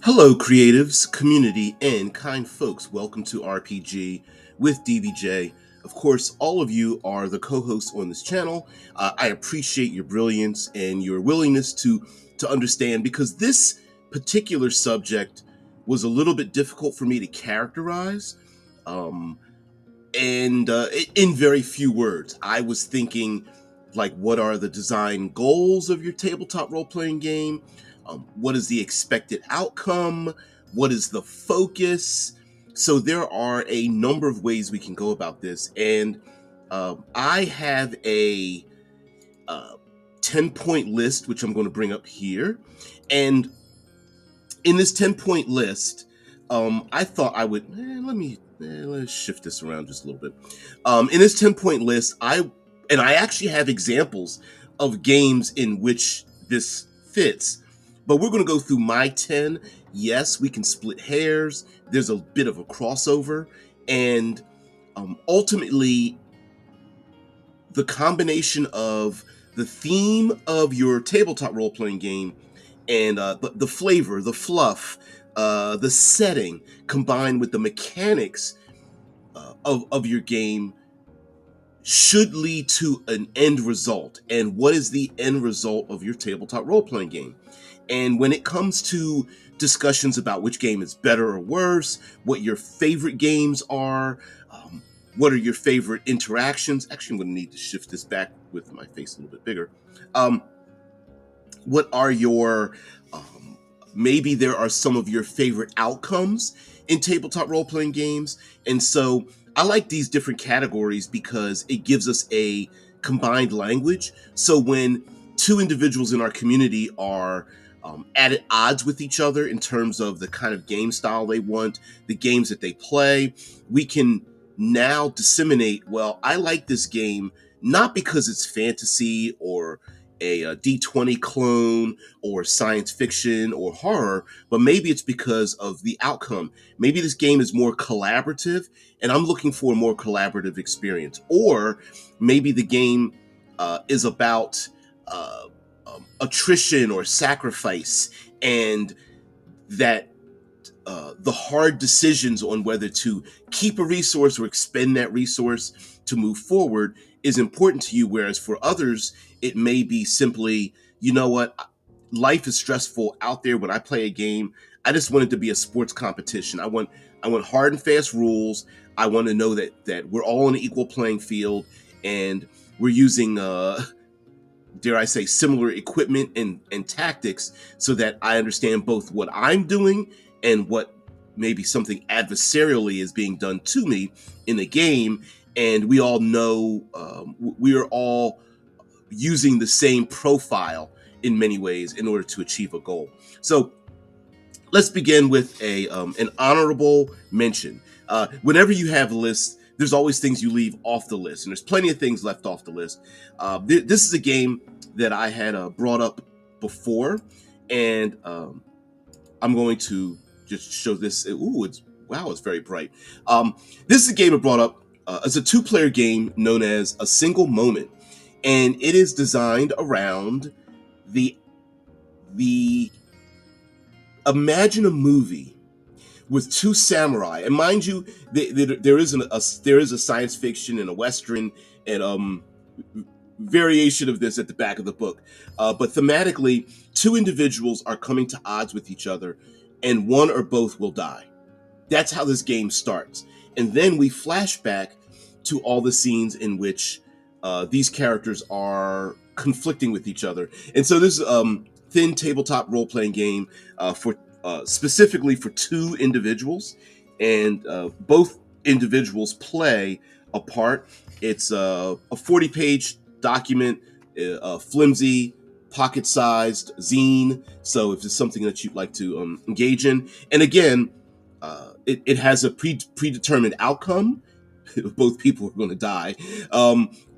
Hello, creatives, community, and kind folks. Welcome to RPG with DBJ. Of course, all of you are the co-hosts on this channel. I appreciate your brilliance and your willingness to understand, because this particular subject was a little bit difficult for me to characterize, um, and in very few words. I was thinking, like, what are the design goals of your tabletop role-playing game? What is the expected outcome? What is the focus? So there are a number of ways we can go about this, and I have a 10-point list, which I'm going to bring up here. And in this 10-point list, I thought I would let's shift this around just a little bit. In this 10-point list, I actually have examples of games in which this fits, but we're going to go through my 10. Yes, we can split hairs. There's a bit of a crossover, and ultimately, the combination of the theme of your tabletop role-playing game and the flavor, the fluff, the setting, combined with the mechanics of your game, should lead to an end result. And what is the end result of your tabletop role-playing game? And when it comes to discussions about which game is better or worse, what your favorite games are, what are your favorite interactions? Actually, I'm going to need to shift this back with my face a little bit bigger. What are your, maybe there are some of your favorite outcomes in tabletop role-playing games. And so I like these different categories because it gives us a combined language. So when two individuals in our community are at odds with each other in terms of the kind of game style they want, the games that they play, we can now disseminate, well, I like this game not because it's fantasy or a D20 clone or science fiction or horror, but maybe it's because of the outcome. Maybe this game is more collaborative and I'm looking for a more collaborative experience. Or maybe the game is about attrition or sacrifice, and that the hard decisions on whether to keep a resource or expend that resource to move forward is important to you, whereas for others, it may be simply, you know what, life is stressful out there. When I play a game, I just want it to be a sports competition. I want hard and fast rules. I want to know that we're all on an equal playing field, and we're using dare I say, similar equipment and tactics, so that I understand both what I'm doing and what maybe something adversarially is being done to me in the game. And we all know we are all using the same profile in many ways in order to achieve a goal. So let's begin with an honorable mention. Whenever you have lists, there's always things you leave off the list, and there's plenty of things left off the list. This is a game that I had brought up before, and I'm going to just show this. Ooh, it's very bright. This is a game I brought up. It's a two-player game known as A Single Moment, and it is designed around the imagine a movie with two samurai, and mind you, there is a science fiction and a western and variation of this at the back of the book, but thematically, two individuals are coming to odds with each other, and one or both will die. That's how this game starts, and then we flash back to all the scenes in which these characters are conflicting with each other. And so this thin tabletop role-playing game for specifically for two individuals, and both individuals play a part. It's a 40-page document, a flimsy, pocket-sized zine. So if it's something that you'd like to engage in, and again, it has a predetermined outcome. Both people are going to die.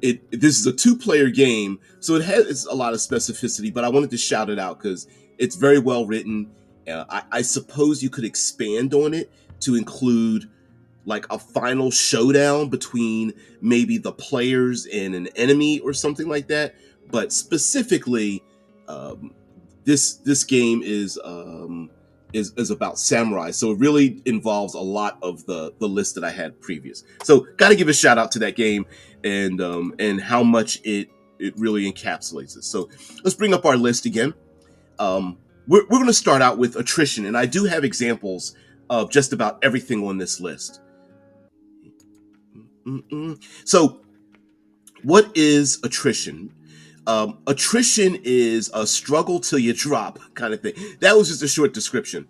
This is a two-player game, so it has a lot of specificity, but I wanted to shout it out because it's very well written. I suppose you could expand on it to include like a final showdown between maybe the players and an enemy or something like that. But specifically, this game is is about samurai, so it really involves a lot of the list that I had previous. So got to give a shout out to that game and how much it really encapsulates it. So let's bring up our list again. We're going to start out with attrition, and I do have examples of just about everything on this list. So, what is attrition? Attrition is a struggle till you drop kind of thing. That was just a short description.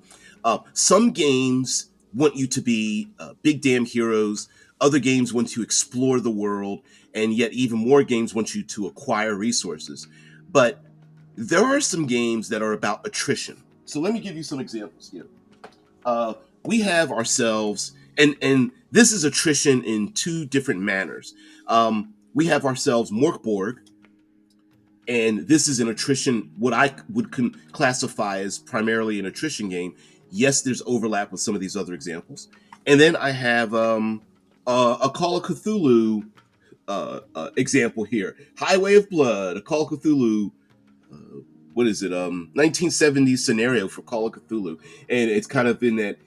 Some games want you to be big damn heroes. Other games want to explore the world, and yet even more games want you to acquire resources. But there are some games that are about attrition. So let me give you some examples here. We have ourselves, and this is attrition in two different manners. We have ourselves Morkborg, and this is an attrition, what I would classify as primarily an attrition game. Yes, there's overlap with some of these other examples. And then I have a Call of Cthulhu example here. Highway of Blood, a Call of Cthulhu, what is it? 1970s scenario for Call of Cthulhu, and it's kind of in that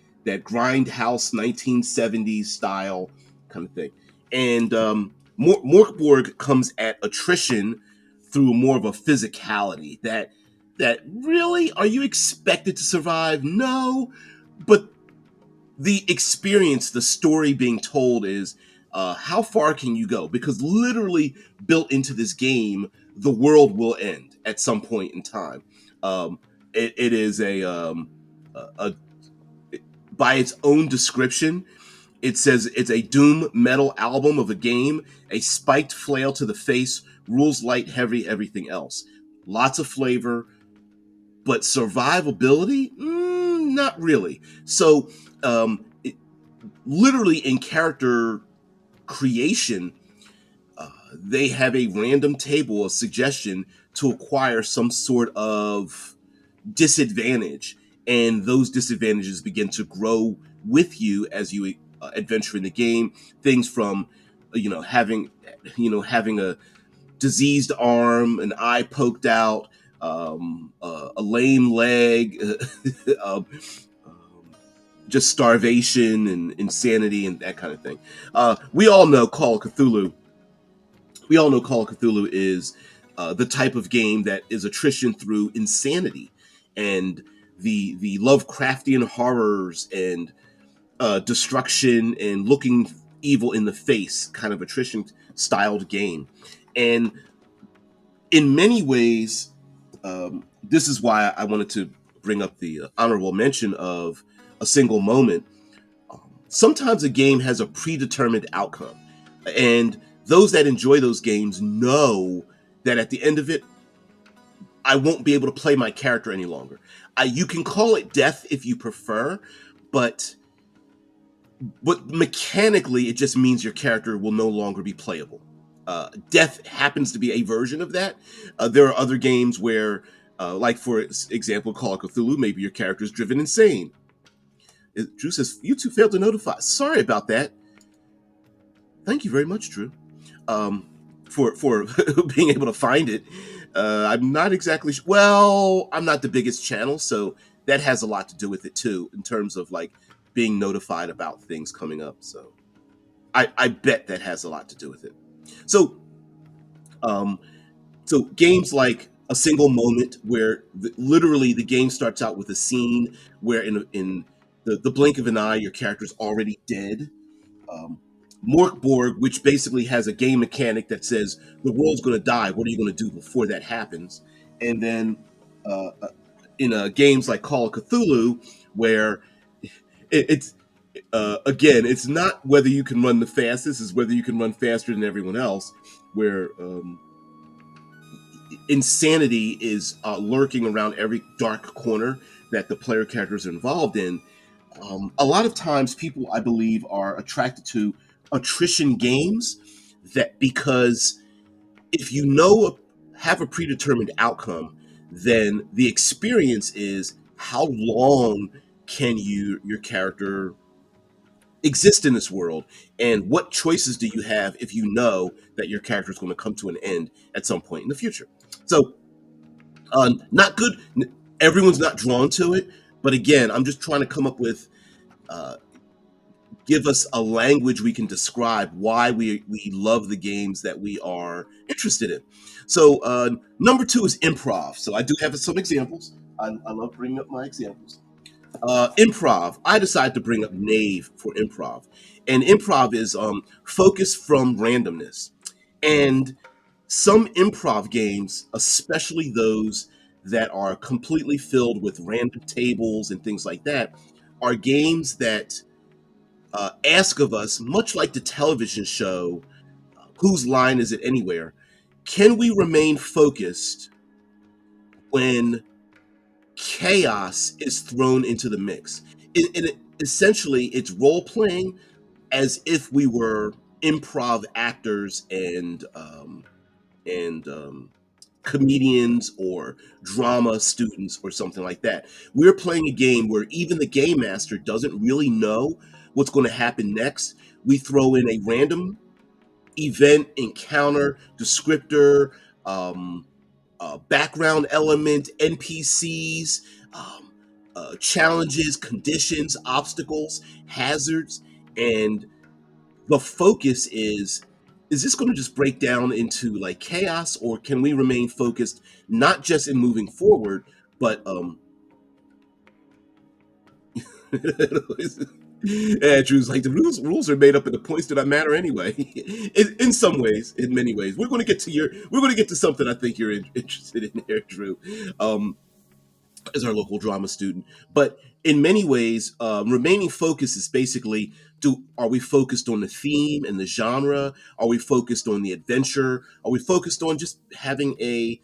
grindhouse 1970s style kind of thing. And Morkborg comes at attrition through more of a physicality that really, are you expected to survive? No, but the experience, the story being told is how far can you go? Because literally built into this game, the world will end at some point in time. It is a by its own description, it says it's a doom metal album of a game, a spiked flail to the face, rules light, heavy, everything else. Lots of flavor, but survivability, not really. So, literally in character creation, they have a random table of suggestion to acquire some sort of disadvantage, and those disadvantages begin to grow with you as you adventure in the game. Things from having a diseased arm, an eye poked out, a lame leg, just starvation and insanity and that kind of thing. We all know Call of Cthulhu. Is the type of game that is attrition through insanity and the Lovecraftian horrors and destruction and looking evil in the face kind of attrition styled game. And in many ways, this is why I wanted to bring up the honorable mention of A Single Moment. Sometimes a game has a predetermined outcome, and those that enjoy those games know that at the end of it, I won't be able to play my character any longer. You can call it death if you prefer, but mechanically, it just means your character will no longer be playable. Death happens to be a version of that. There are other games where, like for example, Call of Cthulhu, maybe your character is driven insane. Drew says, "You two failed to notify." Sorry about that. Thank you very much, Drew, for being able to find it. I'm not exactly well. I'm not the biggest channel, so that has a lot to do with it too, in terms of like being notified about things coming up. So I bet that has a lot to do with it. So games like A Single Moment, where literally the game starts out with a scene where in the blink of an eye, your character's already dead. Morkborg, which basically has a game mechanic that says the world's going to die. What are you going to do before that happens? And then in games like Call of Cthulhu, where it's again, it's not whether you can run the fastest, it's whether you can run faster than everyone else, where insanity is lurking around every dark corner that the player characters are involved in. A lot of times people, I believe, are attracted to attrition games that because if you have a predetermined outcome, then the experience is how long can your character exist in this world, and what choices do you have if you know that your character is going to come to an end at some point in the future. So not good. Everyone's not drawn to it. But again, I'm just trying to come up with give us a language we can describe why we love the games that we are interested in. So number 2 is improv. So I do have some examples. I love bringing up my examples. Improv. I decided to bring up Knave for improv, and improv is focus from randomness. And some improv games, especially those that are completely filled with random tables and things like that, are games that ask of us, much like the television show, Whose Line Is It Anywhere? Can we remain focused when chaos is thrown into the mix? Essentially, it's role playing as if we were improv actors and comedians or drama students or something like that. We're playing a game where even the game master doesn't really know what's going to happen next. We throw in a random event, encounter, descriptor, background element, NPCs, challenges, conditions, obstacles, hazards, and the focus is this going to just break down into like chaos, or can we remain focused not just in moving forward, but Andrew's like, the rules are made up in the points that matter anyway. In some ways, in many ways, we're going to get to something I think you're interested in there, Drew, as our local drama student. But in many ways, remaining focused is basically, are we focused on the theme and the genre? Are we focused on the adventure? Are we focused on just having a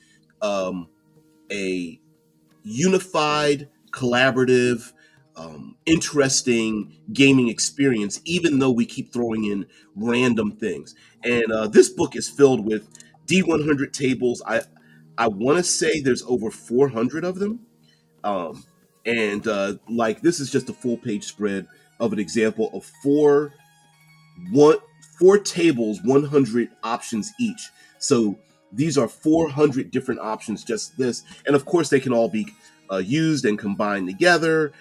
unified, collaborative, interesting gaming experience, even though we keep throwing in random things? And this book is filled with D100 tables. I want to say there's over 400 of them. And like, this is just a full page spread of an example of four tables, 100 options each. So these are 400 different options, just this. And of course, they can all be used and combined together.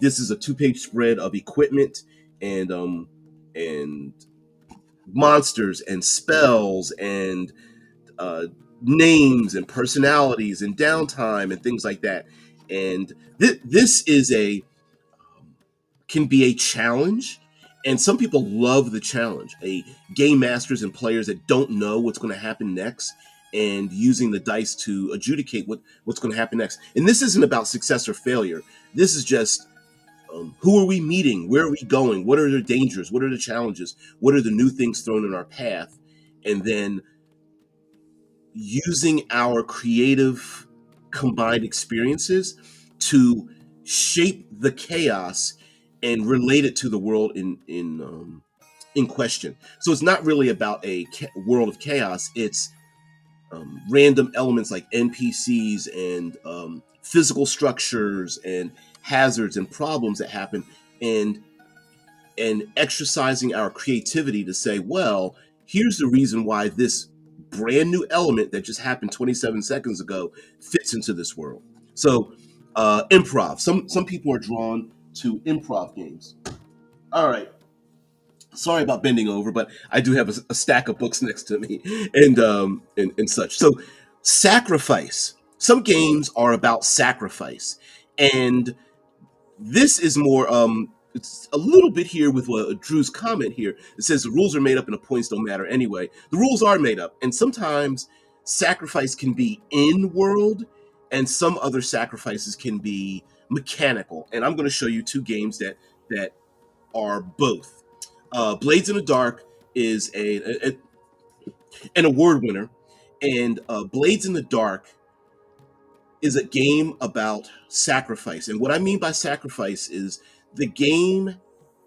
This is a 2-page spread of equipment and monsters and spells and names and personalities and downtime and things like that. And this can be a challenge, and some people love the challenge. Game masters and players that don't know what's going to happen next, and using the dice to adjudicate what's going to happen next. And this isn't about success or failure. This is just who are we meeting? Where are we going? What are the dangers? What are the challenges? What are the new things thrown in our path? And then using our creative combined experiences to shape the chaos and relate it to the world in question. So it's not really about a world of chaos. It's random elements like NPCs and physical structures and hazards and problems that happen, and exercising our creativity to say, well, here's the reason why this brand new element that just happened 27 seconds ago fits into this world. So improv. Some people are drawn to improv games. All right. Sorry about bending over, but I do have a stack of books next to me and such. So sacrifice. Some games are about sacrifice, and this is more it's a little bit here with Drew's comment here. It says the rules are made up and the points don't matter anyway. The rules are made up, and sometimes sacrifice can be in world, and some other sacrifices can be mechanical. And I'm going to show you 2 games that are both. Blades in the Dark is an award winner, and Blades in the Dark is a game about sacrifice. And what I mean by sacrifice is the game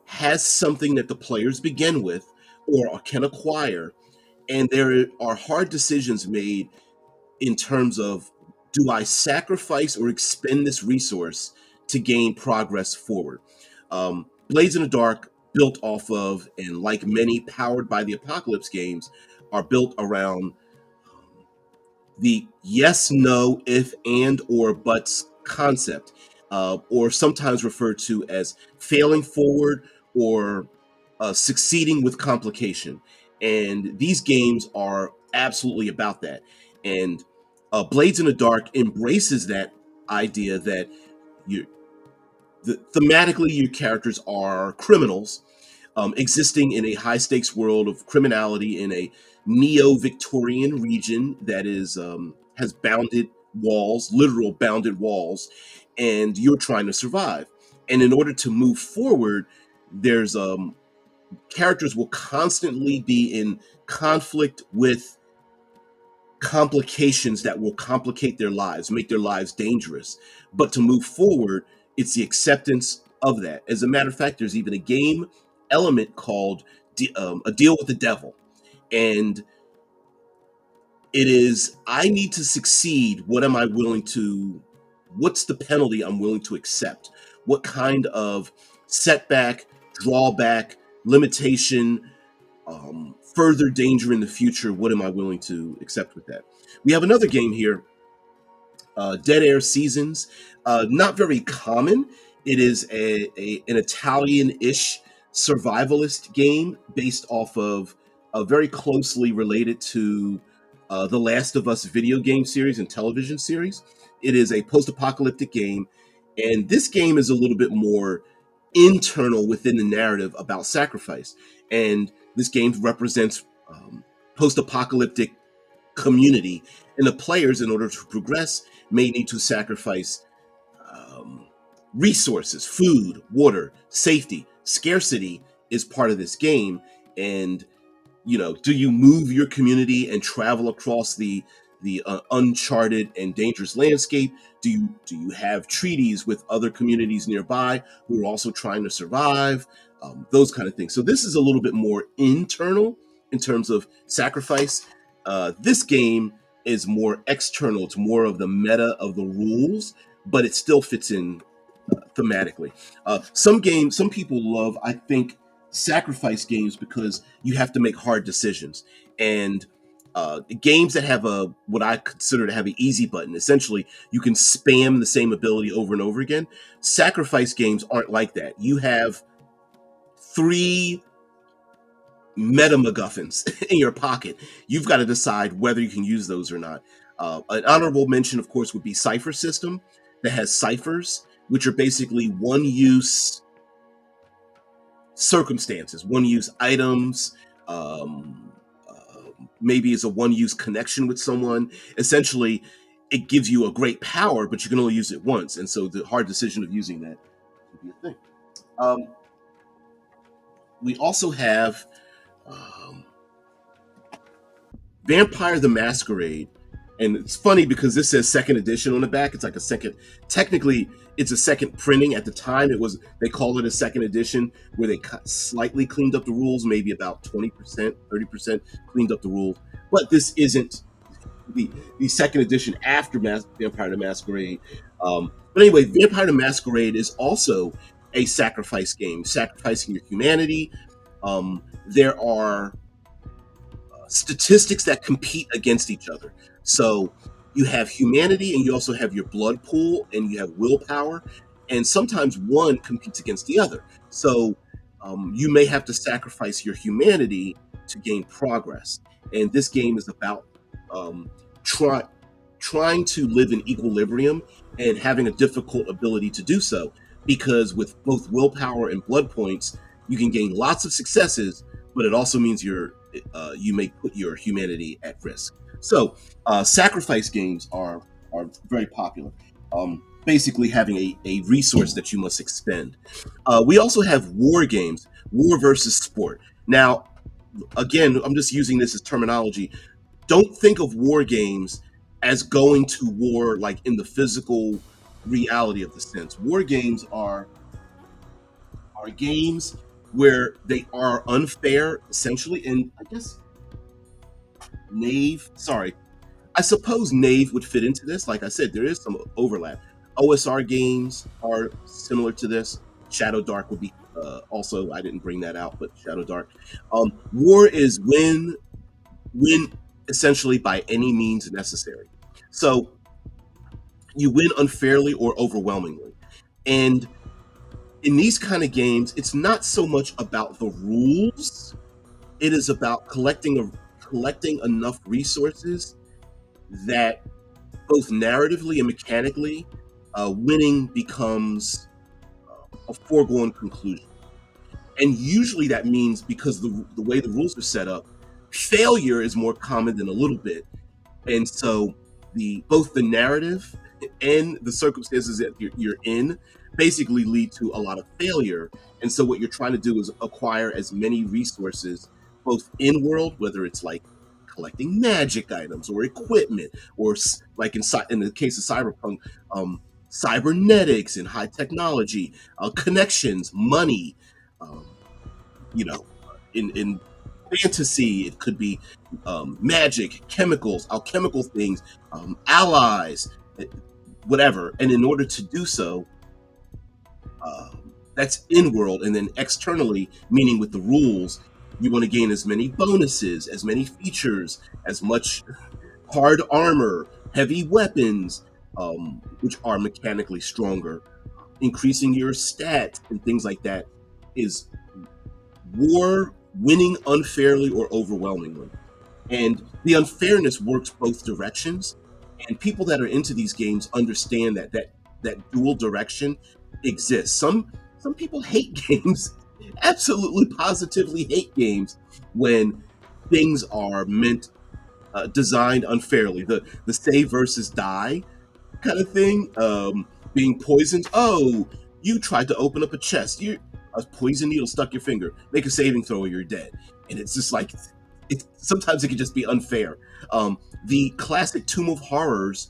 has something that the players begin with or can acquire, and there are hard decisions made in terms of, do I sacrifice or expend this resource to gain progress forward? Blades in the Dark, built off of, and like many Powered by the Apocalypse games, are built around the yes, no, if, and, or buts concept. or sometimes referred to as failing forward or succeeding with complication. And these games are absolutely about that. And Blades in the Dark embraces that idea that you thematically your characters are criminals existing in a high stakes world of criminality in a neo-Victorian region that is has bounded walls, literal bounded walls, and you're trying to survive. And in order to move forward, there's characters will constantly be in conflict with complications that will complicate their lives, make their lives dangerous. But to move forward, it's the acceptance of that. As a matter of fact, there's even a game element called A Deal with the Devil. And it is, I need to succeed. What's the penalty I'm willing to accept? What kind of setback, drawback, limitation, further danger in the future, what am I willing to accept with that? We have another game here, Dead Air Seasons. Not very common. It is an Italian-ish survivalist game based off of very closely related to the Last of Us video game series and television series. It is a post-apocalyptic game, and this game is a little bit more internal within the narrative about sacrifice. And this game represents post-apocalyptic community, and the players, in order to progress, may need to sacrifice resources, food, water, safety. Scarcity is part of this game, and do you move your community and travel across the uncharted and dangerous landscape? Do you have treaties with other communities nearby who are also trying to survive? Those kind of things. So this is a little bit more internal in terms of sacrifice. This game is more external. It's more of the meta of the rules, but it still fits in thematically. Some people love, I think, sacrifice games because you have to make hard decisions. And games that have what I consider to have an easy button, essentially you can spam the same ability over and over again. Sacrifice games aren't like that. You have 3 meta MacGuffins in your pocket. You've got to decide whether you can use those or not. An honorable mention, of course, would be Cipher System, that has ciphers, which are basically one-use circumstances, one-use items, maybe it's a one-use connection with someone. Essentially, it gives you a great power, but you can only use it once, and so the hard decision of using that would be a thing. We also have Vampire the Masquerade, and it's funny because this says second edition on the back. It's like a second, technically it's a second printing. At the time they called it a second edition, where they slightly cleaned up the rules, maybe about 20%, 30% cleaned up the rules. But this isn't the second edition after Vampire the Masquerade. But anyway, Vampire the Masquerade is also a sacrifice game, sacrificing your humanity. There are statistics that compete against each other. So you have humanity, and you also have your blood pool, and you have willpower, and sometimes one competes against the other. So you may have to sacrifice your humanity to gain progress. And this game is about trying to live in equilibrium and having a difficult ability to do so, because with both willpower and blood points, you can gain lots of successes, but it also means you may put your humanity at risk. So sacrifice games are very popular. Basically having a resource that you must expend. We also have war games, war versus sport. Now, again, I'm just using this as terminology. Don't think of war games as going to war like in the physical reality of the sense. War games are games where they are unfair, essentially, and I guess I suppose Knave would fit into this. Like I said, there is some overlap. OSR games are similar to this. Shadow Dark would be also, I didn't bring that out, but Shadow Dark. War is win essentially by any means necessary. So you win unfairly or overwhelmingly. And in these kind of games, it's not so much about the rules. It is about collecting enough resources that both narratively and mechanically, winning becomes a foregone conclusion. And usually that means, because the way the rules are set up, failure is more common than a little bit. And so both the narrative and the circumstances that you're in basically lead to a lot of failure. And so what you're trying to do is acquire as many resources, both in world, whether it's like collecting magic items or equipment, or like in the case of cyberpunk, cybernetics and high technology, connections, money, um, you know, in fantasy, it could be magic, chemicals, alchemical things, allies, whatever. And in order to do so, that's in world. And then externally, meaning with the rules, you want to gain as many bonuses, as many features, as much hard armor, heavy weapons, which are mechanically stronger, increasing your stats and things like that. Is war winning unfairly or overwhelmingly? And the unfairness works both directions. And people that are into these games understand that dual direction exists. Some people hate games, absolutely positively hate games, when things are designed unfairly. The save versus die kind of thing. Being poisoned. Oh, you tried to open up a chest. A poison needle stuck your finger. Make a saving throw or you're dead. And it's just like, sometimes it can just be unfair. The classic Tomb of Horrors,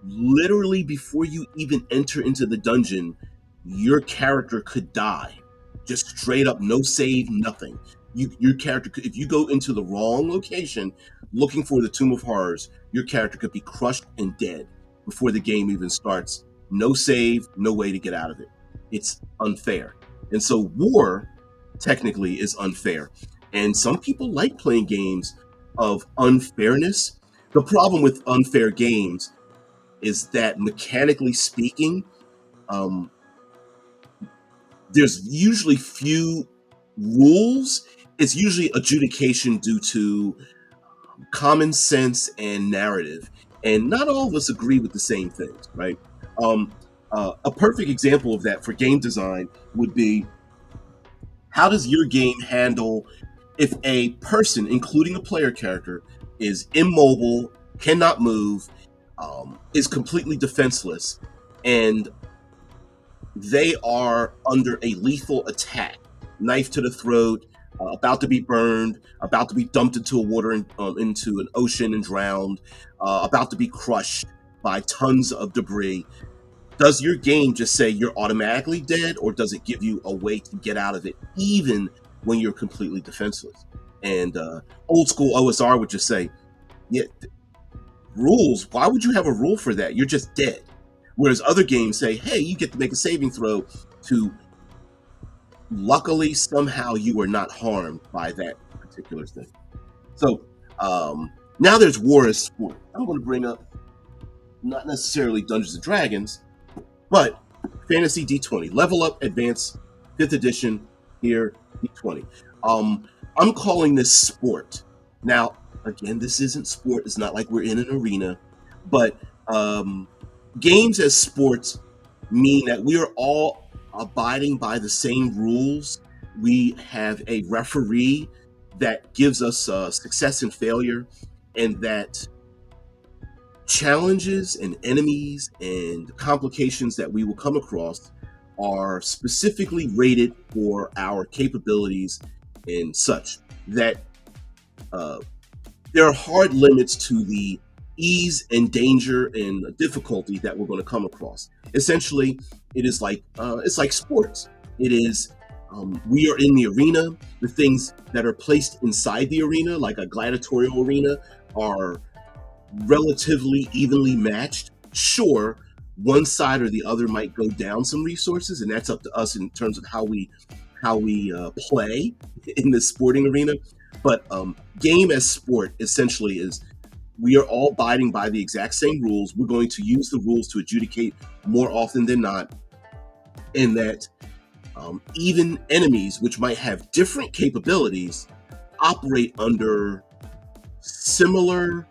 literally before you even enter into the dungeon, your character could die. Just straight up, no save, nothing. Your character could, if you go into the wrong location looking for the Tomb of Horrors, your character could be crushed and dead before the game even starts. No save, no way to get out of it. It's unfair. And so war technically is unfair. And some people like playing games of unfairness. The problem with unfair games is that, mechanically speaking, there's usually few rules. It's usually adjudication due to common sense and narrative. And not all of us agree with the same things, right? A perfect example of that for game design would be, how does your game handle if a person, including a player character, is immobile, cannot move, is completely defenseless, and they are under a lethal attack, knife to the throat, about to be burned, about to be dumped into into an ocean and drowned, about to be crushed by tons of debris? Does your game just say you're automatically dead, or does it give you a way to get out of it even when you're completely defenseless? And old school OSR would just say, yeah, rules, why would you have a rule for that? You're just dead. Whereas other games say, hey, you get to make a saving throw to, luckily, somehow you are not harmed by that particular thing. So now there's war as sport. I'm going to bring up not necessarily Dungeons and Dragons, but Fantasy D20. Level Up Advance 5th edition here, D20. I'm calling this sport. Now, again, this isn't sport. It's not like we're in an arena. But games as sports mean that we are all abiding by the same rules. We have a referee that gives us success and failure, and that challenges and enemies and complications that we will come across are specifically rated for our capabilities and such. That there are hard limits to the ease and danger and difficulty that we're going to come across. Essentially, it is like it's like sports. It is we are in the arena. The things that are placed inside the arena, like a gladiatorial arena, are relatively evenly matched. Sure, one side or the other might go down some resources, and that's up to us in terms of how we play in the sporting arena. But game as sport essentially is, we are all abiding by the exact same rules. We're going to use the rules to adjudicate more often than not. in that even enemies, which might have different capabilities, operate under similar,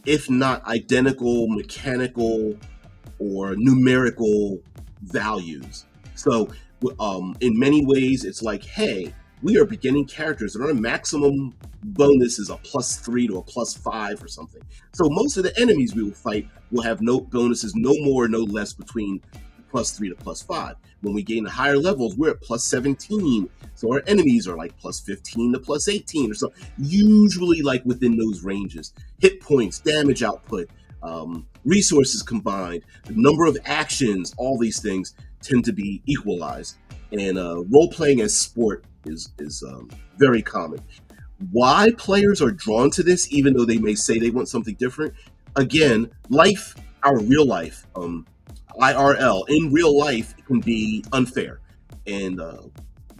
if not identical, mechanical or numerical values. So, in many ways, it's like, hey, we are beginning characters, and our maximum bonus is a +3 to a +5 or something. So most of the enemies we will fight will have no bonuses, no more, no less between +3 to +5. When we gain the higher levels, we're at +17. So our enemies are like +15 to +18 or so, usually like within those ranges. Hit points, damage output, resources combined, the number of actions, all these things tend to be equalized. And role playing as sport is very common. Why players are drawn to this, even though they may say they want something different, again, life, our real life, IRL, in real life, it can be unfair. And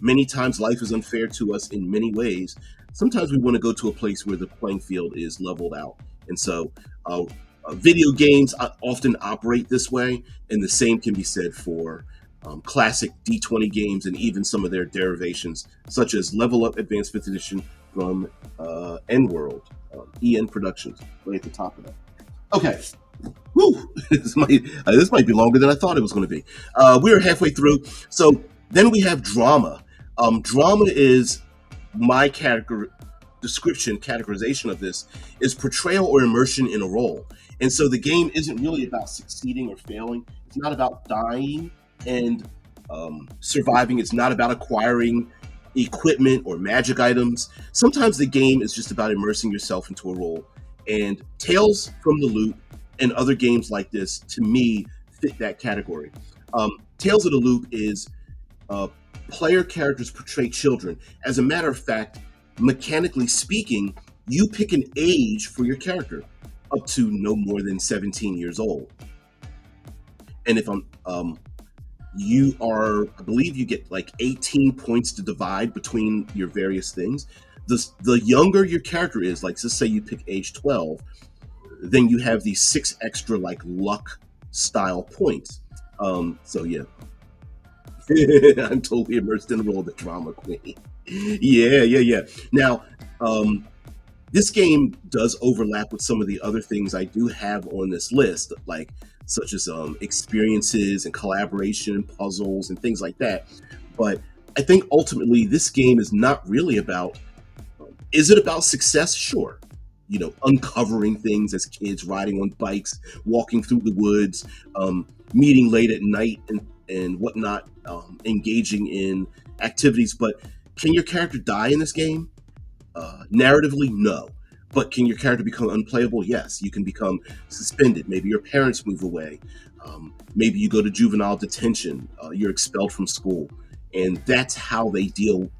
many times life is unfair to us in many ways. Sometimes we want to go to a place where the playing field is leveled out. And so video games often operate this way, and the same can be said for classic D20 games and even some of their derivations, such as Level Up Advanced 5th Edition from N-World, EN Productions, right at the top of that. Okay. Whew. This might be longer than I thought it was going to be. We're halfway through. So then we have drama. Drama is my categorization of this is portrayal or immersion in a role. And so the game isn't really about succeeding or failing. It's not about dying and surviving. It's not about acquiring equipment or magic items. Sometimes the game is just about immersing yourself into a role. And Tales from the Loop and other games like this, to me, fit that category. Tales of the Loop is player characters portray children. As a matter of fact, mechanically speaking, you pick an age for your character, up to no more than 17 years old. And if I believe you get like 18 points to divide between your various things. The younger your character is, like let's say you pick age 12, then you have these 6 extra like luck style points. So yeah. I'm totally immersed in the role of the drama queen. Yeah. Now, this game does overlap with some of the other things I do have on this list, like such as experiences and collaboration, puzzles, and things like that. But I think ultimately this game is not really about. Is it about success? Sure. Uncovering things as kids, riding on bikes, walking through the woods, meeting late at night and whatnot, engaging in activities. But can your character die in this game? Narratively, no. But can your character become unplayable? Yes. You can become suspended. Maybe your parents move away. Maybe you go to juvenile detention. You're expelled from school. And that's how they deal.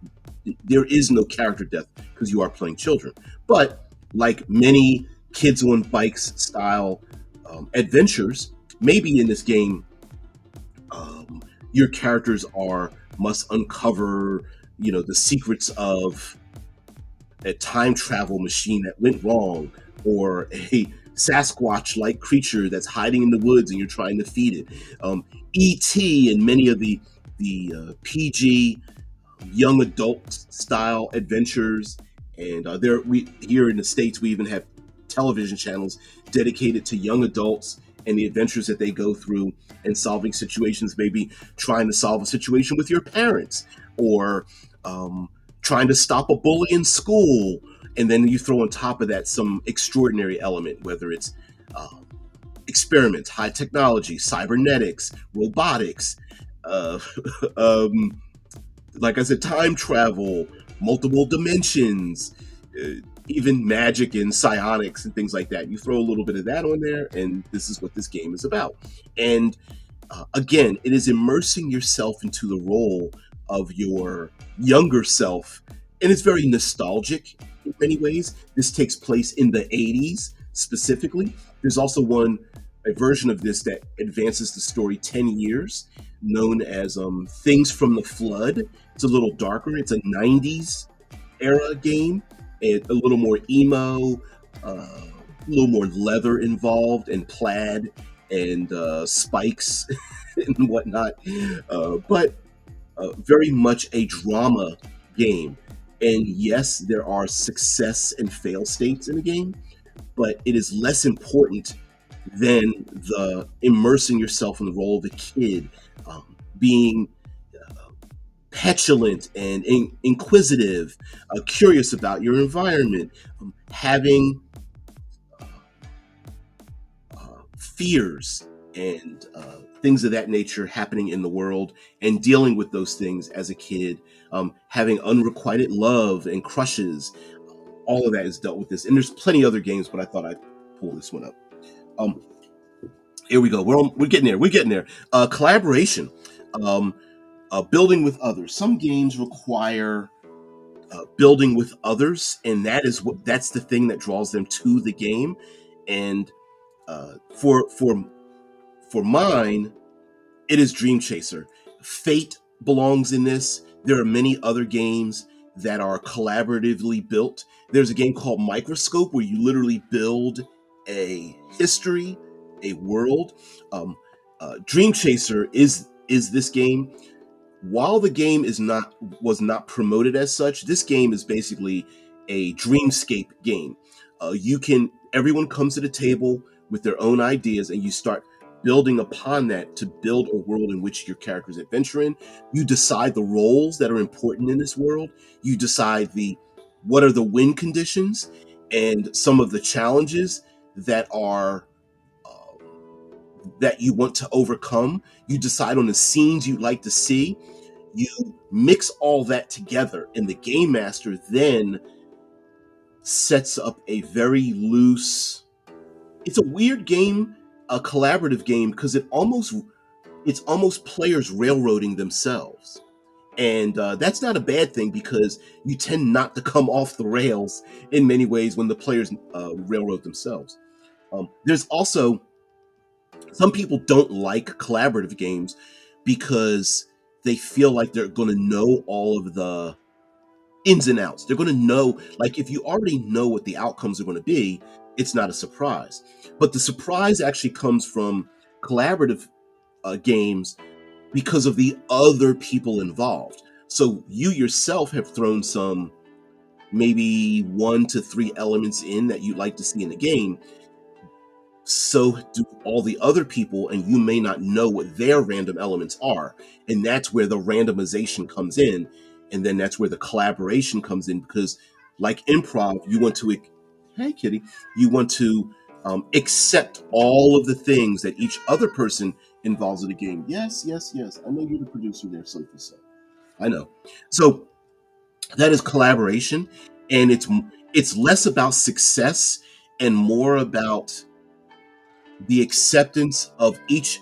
There is no character death because you are playing children. But like many kids on bikes style adventures, maybe in this game, your characters must uncover, the secrets of a time travel machine that went wrong, or a Sasquatch-like creature that's hiding in the woods and you're trying to feed it. E.T. and many of the PG young adult style adventures, and here in the States we even have television channels dedicated to young adults and the adventures that they go through and solving situations, maybe trying to solve a situation with your parents, or trying to stop a bully in school. And then you throw on top of that some extraordinary element, whether it's experiments, high technology, cybernetics, robotics, like I said, time travel, multiple dimensions, even magic and psionics and things like that. You throw a little bit of that on there, and this is what this game is about. And again, it is immersing yourself into the role of your younger self, and it's very nostalgic in many ways. This takes place in the 80s specifically. There's also a version of this that advances the story 10 years, known as Things from the Flood. It's a little darker. It's a 90s era game, and a little more emo, a little more leather involved, and plaid, and spikes. and whatnot. But very much a drama game. And yes, there are success and fail states in the game, but it is less important than the immersing yourself in the role of the kid, being petulant and inquisitive, curious about your environment, having fears and things of that nature happening in the world, and dealing with those things as a kid, having unrequited love and crushes. All of that is dealt with this. And there's plenty other games, but I thought I'd pull this one up. Um, Here we go. We're getting there. We're getting there. Collaboration, um, building with others. Some games require building with others, and that's the thing that draws them to the game. And for mine, it is Dream Chaser. Fate belongs in this. There are many other games that are collaboratively built. There's a game called Microscope where you literally build a history, a world. Dream Chaser is this game. While the game was not promoted as such, this game is basically a dreamscape game. Everyone comes to the table with their own ideas, and you start building upon that to build a world in which your characters adventure in. You decide the roles that are important in this world. You decide what are the win conditions and some of the challenges that are that you want to overcome. You decide on the scenes you'd like to see. You mix all that together, and the game master then sets up a very loose. It's a weird game, a collaborative game, because it's almost players railroading themselves, and that's not a bad thing because you tend not to come off the rails in many ways when the players railroad themselves. There's also some people don't like collaborative games because they feel like they're going to know all of the ins and outs. They're going to know, like, if you already know what the outcomes are going to be, it's not a surprise. But the surprise actually comes from collaborative games because of the other people involved. So you yourself have thrown some maybe 1 to 3 elements in that you'd like to see in the game. So do all the other people, and you may not know what their random elements are. And that's where the randomization comes in. And then that's where the collaboration comes in, because like improv, hey kitty, you want to accept all of the things that each other person involves in the game. Yes, yes, yes. I know you're the producer there, Sophie. So I know. So that is collaboration, and it's less about success and more about the acceptance of each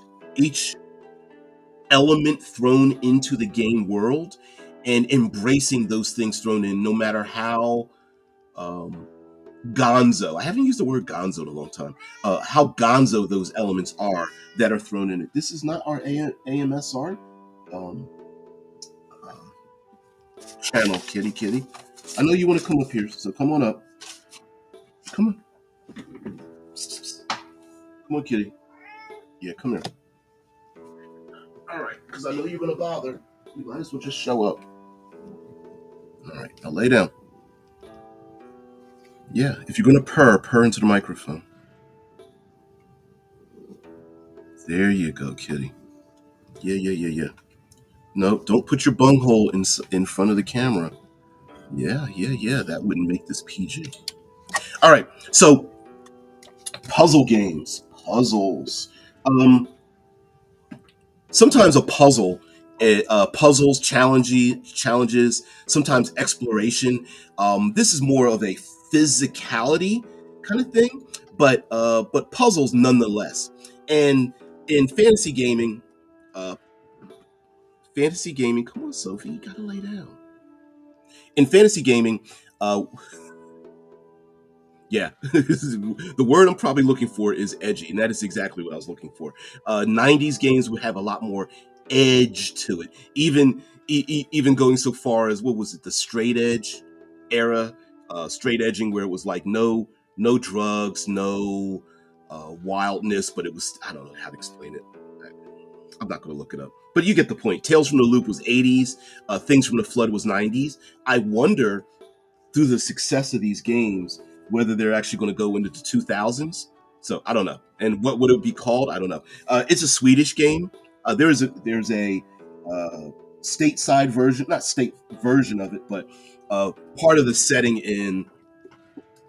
element thrown into the game world, and embracing those things thrown in, no matter how um, gonzo. I haven't used the word gonzo in a long time. How gonzo those elements are that are thrown in it. This is not our AMSR um, channel, kitty kitty. I know you want to come up here, so come on up. Come on. Come on, kitty. Yeah, come here. All right, because I know you're going to bother. You might as well just show up. All right, now lay down. Yeah, if you're going to purr into the microphone. There you go, kitty. Yeah. No, don't put your bunghole in front of the camera. Yeah. That wouldn't make this PG. All right, so puzzle games. Puzzles. Sometimes a puzzle, puzzles, challenges, sometimes exploration. This is more of a physicality kind of thing, but puzzles nonetheless. And in uh, fantasy gaming. Come on, Sophie, you gotta lay down. In fantasy gaming, uh, yeah, the word I'm probably looking for is edgy, and that is exactly what I was looking for. 90s games would have a lot more edge to it, even going so far as, what was it, the straight edge era, straight edging, where it was like no drugs, no wildness, but it was, I don't know how to explain it. I'm not going to look it up, but you get the point. Tales from the Loop was 80s. Things from the Flood was 90s. I wonder, through the success of these games, whether they're actually going to go into the 2000s. So I don't know. And what would it be called? I don't know. It's a Swedish game. There's a stateside version, not state version of it, but part of the setting in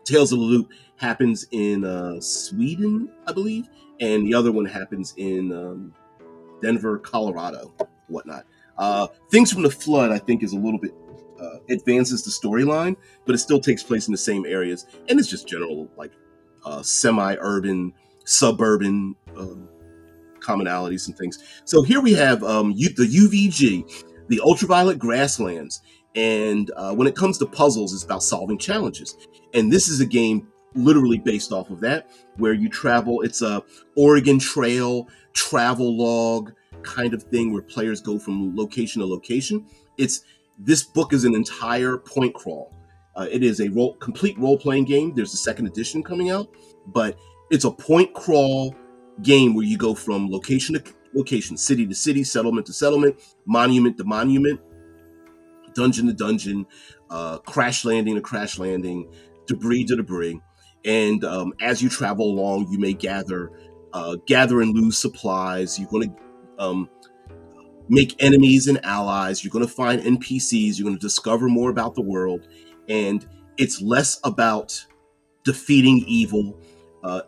Tales of the Loop happens in Sweden, I believe, and the other one happens in Denver, Colorado, whatnot. Things from the Flood, I think, is a little bit advances the storyline, but it still takes place in the same areas, and it's just general like semi-urban, suburban commonalities and things. So here we have the UVG, the Ultraviolet Grasslands, and when it comes to puzzles, it's about solving challenges. And this is a game literally based off of that, where you travel. It's a Oregon Trail travel log kind of thing where players go from location to location. This book is an entire point crawl. It is a complete role-playing game. There's a second edition coming out, but it's a point crawl game where you go from location to location, city to city, settlement to settlement, monument to monument, dungeon to dungeon, crash landing to crash landing, debris to debris. And as you travel along, you may gather and lose supplies. You're going to make enemies and allies. You're going to find NPCs. You're going to discover more about the world. And it's less about defeating evil.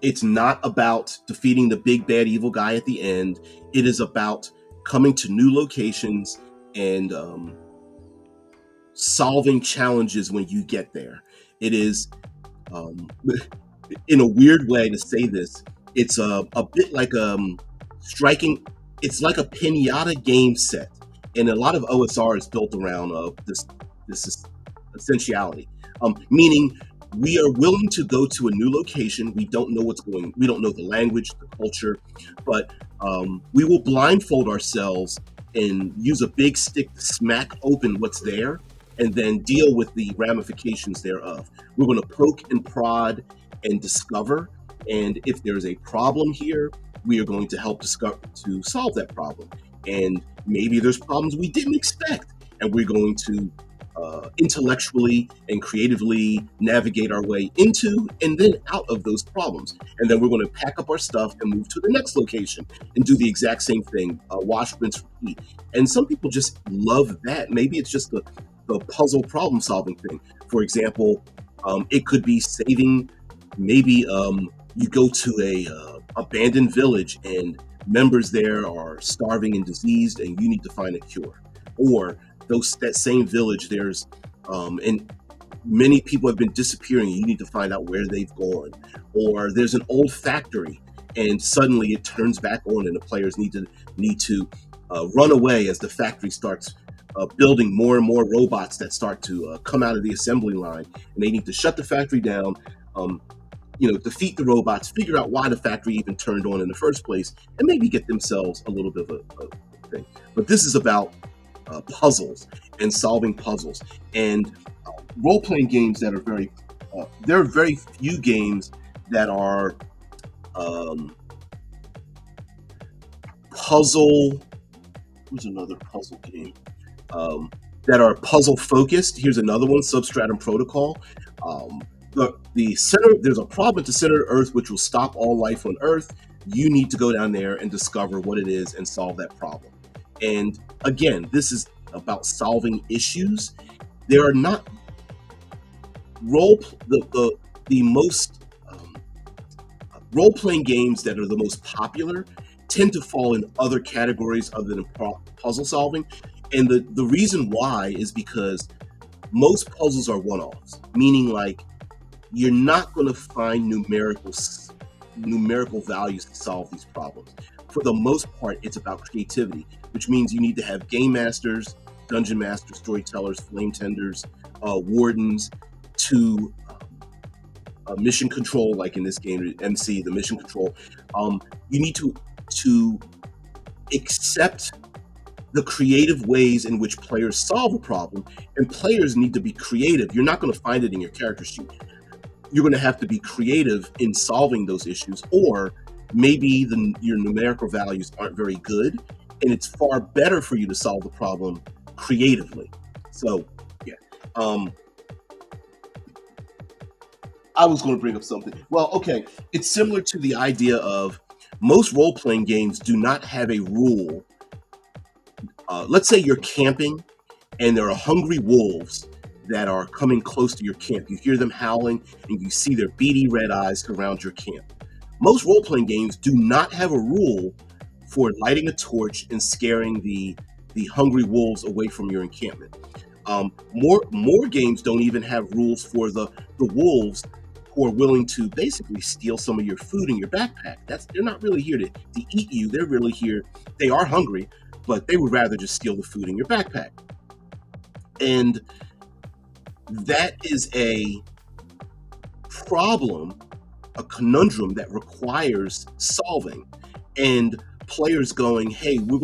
It's not about defeating the big bad evil guy at the end. It is about coming to new locations and solving challenges when you get there. It is, in a weird way to say this, it's a bit like striking. It's like a pinata game set, and a lot of OSR is built around this essentiality, meaning we are willing to go to a new location. We don't know we don't know the language, the culture, but we will blindfold ourselves and use a big stick to smack open what's there and then deal with the ramifications thereof. We're going to poke and prod and discover, and if there's a problem here, we are going to help to solve that problem. And maybe there's problems we didn't expect, and we're going to intellectually and creatively navigate our way into and then out of those problems. And then we're going to pack up our stuff and move to the next location and do the exact same thing, wash, rinse, repeat. And some people just love that. Maybe it's just the puzzle problem solving thing. For example, it could be saving, maybe you go to a abandoned village and members there are starving and diseased and you need to find a cure. Or that same village, there's and many people have been disappearing and you need to find out where they've gone. Or there's an old factory and suddenly it turns back on and the players need to run away as the factory starts building more and more robots that start to come out of the assembly line, and they need to shut the factory down, defeat the robots, figure out why the factory even turned on in the first place, and maybe get themselves a little bit of a thing. But this is about puzzles and solving puzzles, and role-playing games that are there are very few games that are puzzle. Who's another puzzle game that are puzzle focused? Here's another one, Substratum Protocol. The center, there's a problem at the center of Earth which will stop all life on Earth. You need to go down there and discover what it is and solve that problem. And again, this is about solving issues. There are not the most role-playing games that are the most popular tend to fall in other categories other than puzzle solving. And the reason why is because most puzzles are one-offs, meaning like you're not going to find numerical values to solve these problems. For the most part, it's about creativity, which means you need to have game masters, dungeon masters, storytellers, flame tenders, wardens, to mission control, like in this game, MC, the mission control. You need to accept the creative ways in which players solve a problem, and players need to be creative. You're not going to find it in your character sheet. You're going to have to be creative in solving those issues, or maybe your numerical values aren't very good, and it's far better for you to solve the problem creatively. So, yeah. I was going to bring up something. Well, okay, it's similar to the idea of most role playing games do not have a rule. Let's say you're camping and there are hungry wolves that are coming close to your camp. You hear them howling and you see their beady red eyes around your camp. Most role playing games do not have a rule for lighting a torch and scaring the hungry wolves away from your encampment. More games don't even have rules for the wolves who are willing to basically steal some of your food in your backpack. They're not really here to eat you. They're really here. They are hungry, but they would rather just steal the food in your backpack. And that is a problem, a conundrum that requires solving. And players going, hey, two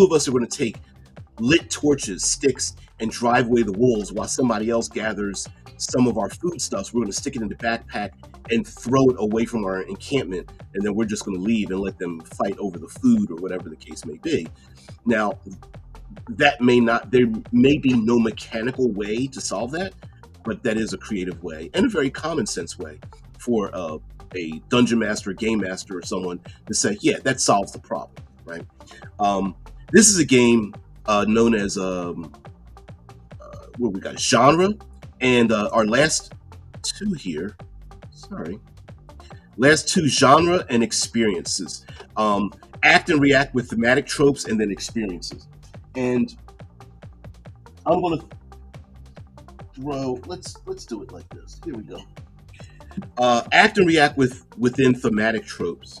of us are going to take lit torches, sticks, and drive away the wolves while somebody else gathers some of our foodstuffs. We're going to stick it in the backpack and throw it away from our encampment, and then we're just going to leave and let them fight over the food or whatever the case may be. Now, there may be no mechanical way to solve that, but that is a creative way and a very common sense way for a dungeon master, game master, or someone to say, yeah, that solves the problem, right? This is a game known as what we got, genre, and our last two, genre and experiences. Act and react with thematic tropes and then experiences. And I'm gonna throw. Let's do it like this. Here we go. Act and react within thematic tropes.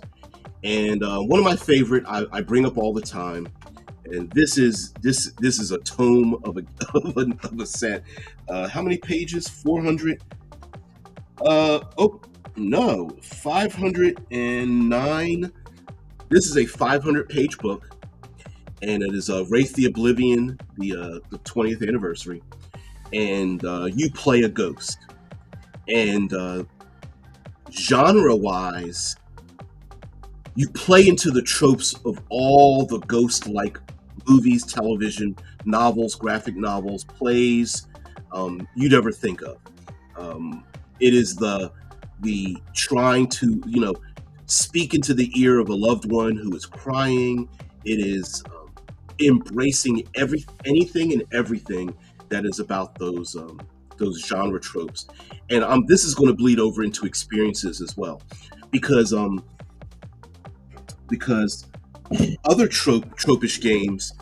And one of my favorite I bring up all the time. And this is a tome of a set. How many pages? 400. 509. This is a 500-page book, and it is Wraith the Oblivion, the 20th anniversary. And you play a ghost. And genre-wise, you play into the tropes of all the ghost-like movies, television, novels, graphic novels, plays you'd ever think of. It is the trying to speak into the ear of a loved one who is crying. It is embracing anything and everything that is about those genre tropes. And this is going to bleed over into experiences as well, because other tropish games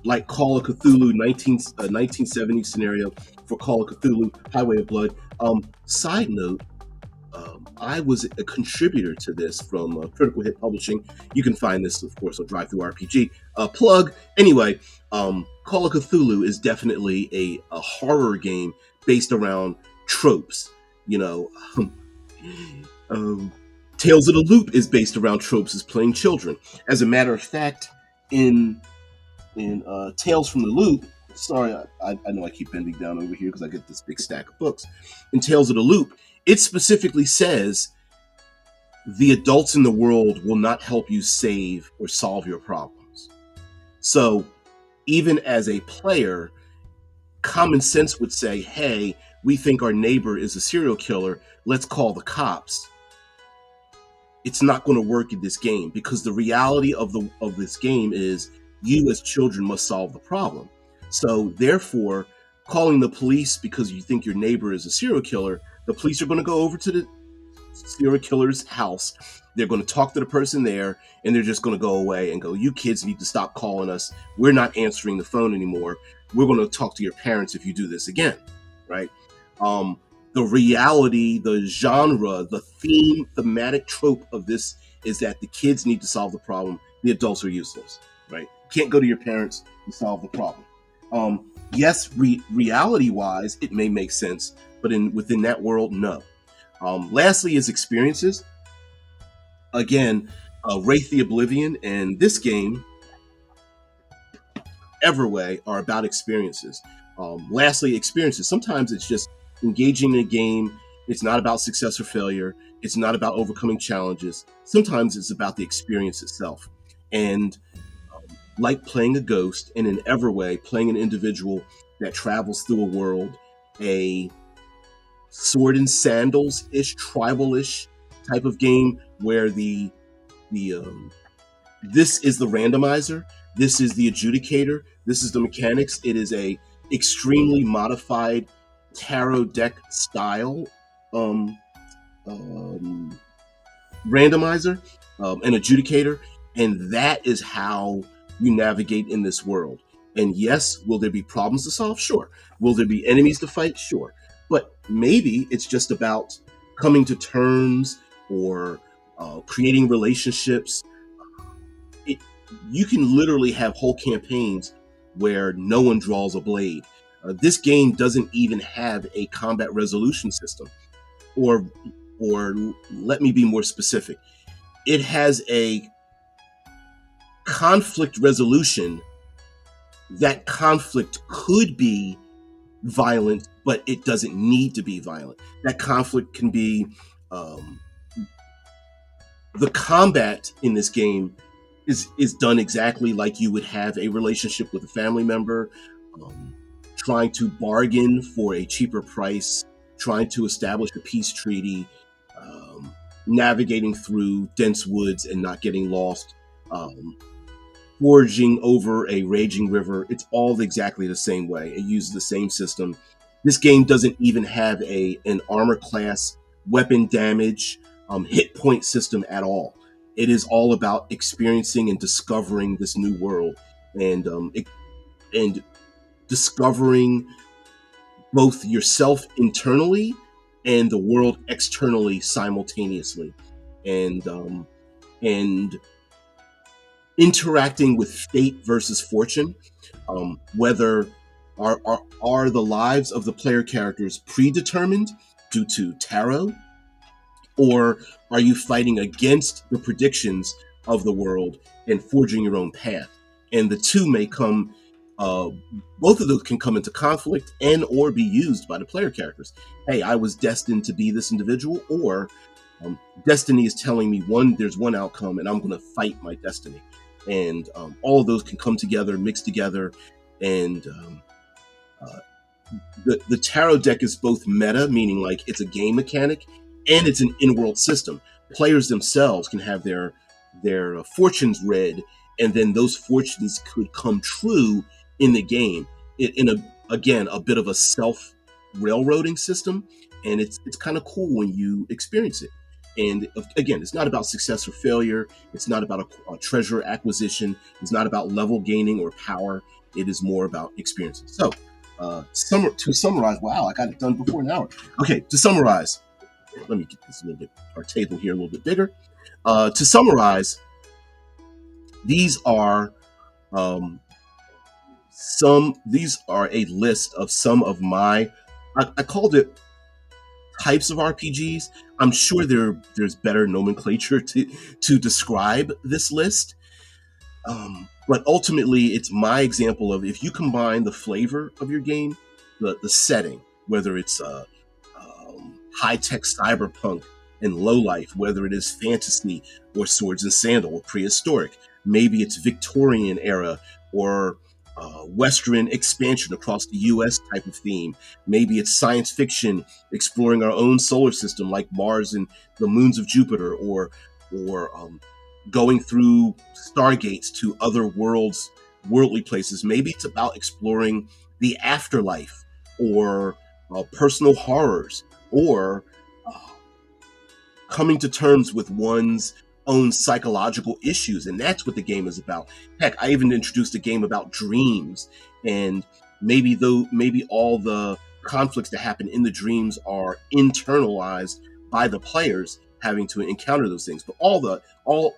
like Call of Cthulhu, 1970 scenario for Call of Cthulhu, Highway of Blood. Side note, I was a contributor to this from Critical Hit Publishing. You can find this, of course, on thru. Plug. Anyway, Call of Cthulhu is definitely a horror game based around tropes. Tales of the Loop is based around tropes as playing children. As a matter of fact, in Tales from the Loop, sorry, I know I keep bending down over here because I get this big stack of books. In Tales of the Loop, it specifically says the adults in the world will not help you save or solve your problems. So even as a player, common sense would say, hey, we think our neighbor is a serial killer, let's call the cops. It's not going to work in this game, because the reality of this game is you as children must solve the problem. So therefore, calling the police because you think your neighbor is a serial killer, the police are going to go over to the serial killer's house. They're going to talk to the person there, and they're just going to go away and go, you kids need to stop calling us. We're not answering the phone anymore. We're going to talk to your parents if you do this again, right? The reality, the genre, the thematic trope of this is that the kids need to solve the problem. The adults are useless, right? Can't go to your parents and solve the problem. Yes, reality-wise, it may make sense, but within that world, no. Lastly is experiences. Again, Wraith the Oblivion and this game, Everway, are about experiences. Lastly, experiences. Sometimes it's just engaging in a game It's not about success or failure. It's not about overcoming challenges. Sometimes it's about the experience itself. And like playing a ghost, and in Everway, playing an individual that travels through a world, a sword and sandals ish, tribal ish type of game where the this is the randomizer, this is the adjudicator, this is the mechanics. It is a extremely modified tarot deck style um, randomizer, an adjudicator, and that is how you navigate in this world. And yes, will there be problems to solve? Sure. Will there be enemies to fight? Sure. But maybe it's just about coming to terms or creating relationships. You can literally have whole campaigns where no one draws a blade. This game doesn't even have a combat resolution system, or let me be more specific. It has a conflict resolution. That conflict could be violent, but it doesn't need to be violent. That conflict can be the combat in this game is done exactly like you would have a relationship with a family member, trying to bargain for a cheaper price, trying to establish a peace treaty, navigating through dense woods and not getting lost, forging over a raging river. It's all exactly the same way. It uses the same system. This game doesn't even have an armor class, weapon damage, hit point system at all. It is all about experiencing and discovering this new world, and discovering both yourself internally and the world externally simultaneously, and interacting with fate versus fortune. Whether are the lives of the player characters predetermined due to tarot, or are you fighting against the predictions of the world and forging your own path? And the two may come, both of those can come into conflict and or be used by the player characters. Hey, I was destined to be this individual, or destiny is telling me there's one outcome and I'm going to fight my destiny. And all of those can come together, mix together, and the tarot deck is both meta, meaning like it's a game mechanic, and it's an in-world system. Players themselves can have their fortunes read, and then those fortunes could come true in the game. In a bit of a self railroading system, and it's kind of cool when you experience it. And again, it's not about success or failure. It's not about a treasure acquisition. It's not about level gaining or power. It is more about experiences. So, to summarize, wow, I got it done before an hour. Okay, to summarize, let me get this a little bit, our table here a little bit bigger. To summarize, these are a list of some of my, I called it types of RPGs. I'm sure there's better nomenclature to describe this list. But ultimately, it's my example of, if you combine the flavor of your game, the setting, whether it's high-tech cyberpunk and low-life, whether it is fantasy or swords and sandal or prehistoric, maybe it's Victorian era or Western expansion across the U.S. type of theme. Maybe it's science fiction exploring our own solar system, like Mars and the moons of Jupiter, or going through stargates to other worldly places. Maybe it's about exploring the afterlife, or personal horrors, or coming to terms with one's own psychological issues, and that's what the game is about. Heck, I even introduced a game about dreams, and maybe all the conflicts that happen in the dreams are internalized by the players having to encounter those things. But all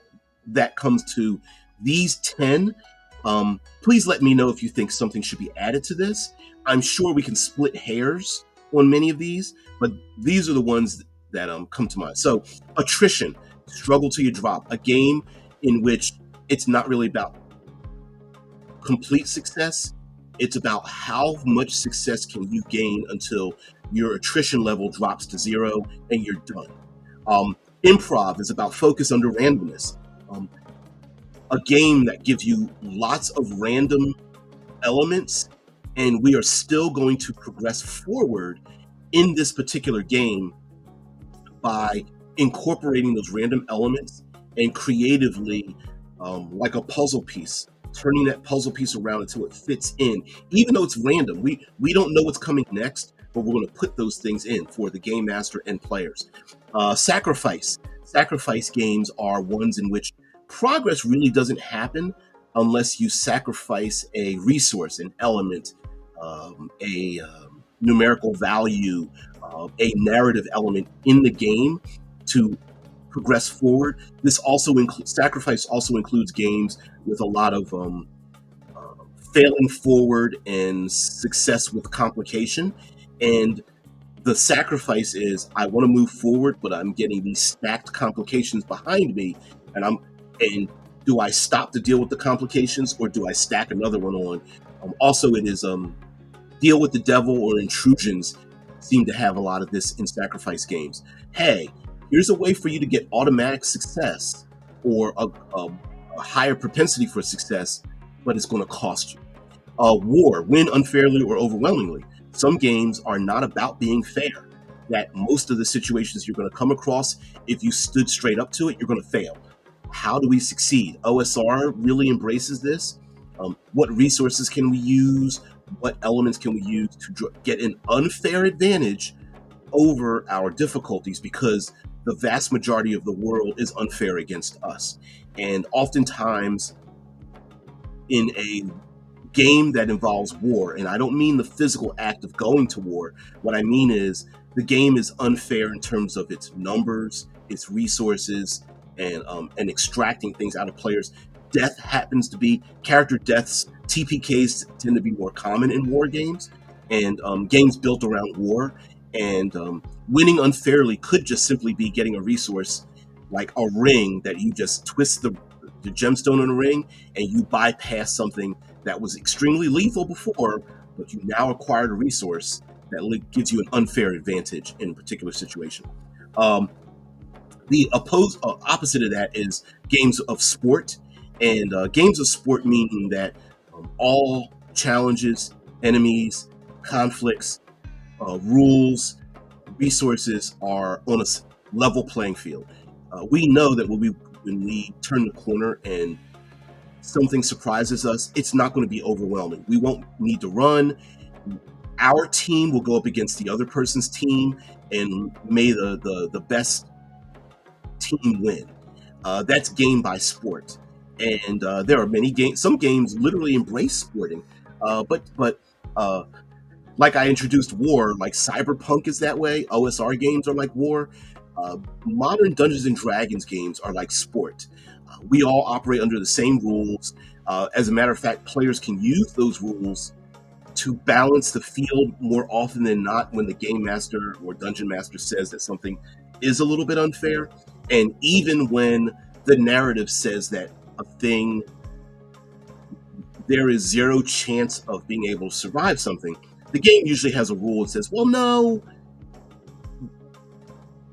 that comes to these 10. Please let me know if you think something should be added to this. I'm sure we can split hairs on many of these, but these are the ones that come to mind. So, Attrition, struggle till you drop, a game in which it's not really about complete success. It's about how much success can you gain until your attrition level drops to 0 and you're done. Improv is about focus under randomness. A game that gives you lots of random elements, and we are still going to progress forward in this particular game by incorporating those random elements and creatively, like a puzzle piece, turning that puzzle piece around until it fits in. Even though it's random, we don't know what's coming next, but we're going to put those things in for the game master and players. Sacrifice games are ones in which progress really doesn't happen unless you sacrifice a resource, an element, a numerical value, a narrative element in the game to progress forward. This also sacrifice also includes games with a lot of failing forward and success with complication. And the sacrifice is, I want to move forward, but I'm getting these stacked complications behind me, and do I stop to deal with the complications, or do I stack another one on? Also, it is deal with the devil or intrusions seem to have a lot of this in sacrifice games. Hey, here's a way for you to get automatic success or a higher propensity for success, but it's going to cost you. War, win unfairly or overwhelmingly. Some games are not about being fair. That most of the situations you're going to come across, if you stood straight up to it, you're going to fail. How do we succeed? OSR really embraces this. What resources can we use? What elements can we use to get an unfair advantage over our difficulties? Because the vast majority of the world is unfair against us. And oftentimes in a game that involves war, and I don't mean the physical act of going to war, what I mean is the game is unfair in terms of its numbers, its resources, and extracting things out of players. Death happens to be, character deaths, TPKs tend to be more common in war games, and games built around war. And winning unfairly could just simply be getting a resource like a ring that you just twist the gemstone on a ring, and you bypass something that was extremely lethal before, but you now acquired a resource that gives you an unfair advantage in a particular situation. The opposite of that is games of sport. And games of sport meaning that all challenges, enemies, conflicts, rules, resources are on a level playing field. We know that when we turn the corner and something surprises us, it's not going to be overwhelming. We won't need to run. Our team will go up against the other person's team, and may the best team win. That's game by sport. And there are many games. Some games literally embrace sporting, but like I introduced war, like Cyberpunk is that way. OSR games are like war. Modern Dungeons and Dragons games are like sport. We all operate under the same rules. As a matter of fact, players can use those rules to balance the field more often than not when the game master or dungeon master says that something is a little bit unfair. And even when the narrative says that a thing, there is zero chance of being able to survive something, the game usually has a rule that says, well, no,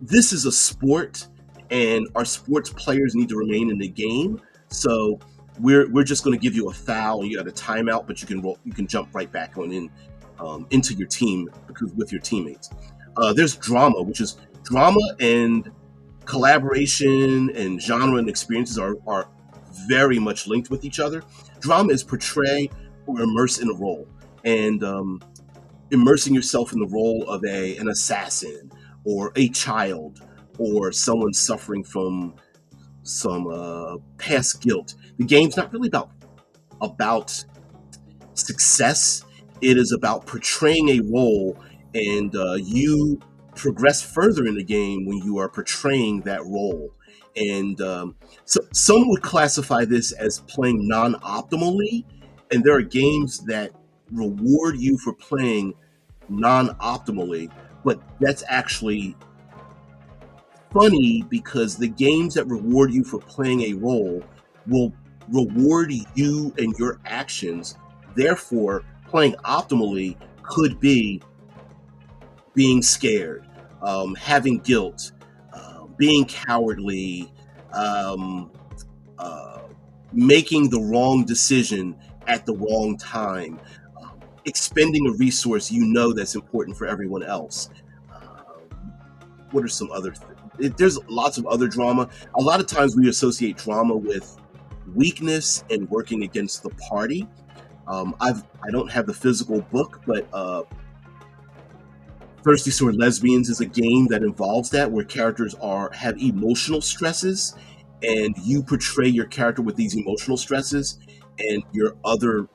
this is a sport and our sports players need to remain in the game. So we're just going to give you a foul and you got a timeout, but you can jump right back on into your team with your teammates. There's drama, which is drama and collaboration and genre and experiences are very much linked with each other. Drama is portray or immerse in a role, and immersing yourself in the role of an assassin or a child or someone suffering from some past guilt. The game's not really about success. It is about portraying a role, and you progress further in the game when you are portraying that role. And so some would classify this as playing non-optimally, and there are games that reward you for playing non-optimally, but that's actually funny because the games that reward you for playing a role will reward you and your actions. Therefore, playing optimally could be being scared, having guilt, being cowardly, um, uh, making the wrong decision at the wrong time, expending a resource you know that's important for everyone else. What are some other there's lots of other drama. A lot of times we associate drama with weakness and working against the party. I don't have the physical book, but Thirsty Sword Lesbians is a game that involves that, where characters have emotional stresses, and you portray your character with these emotional stresses, and your other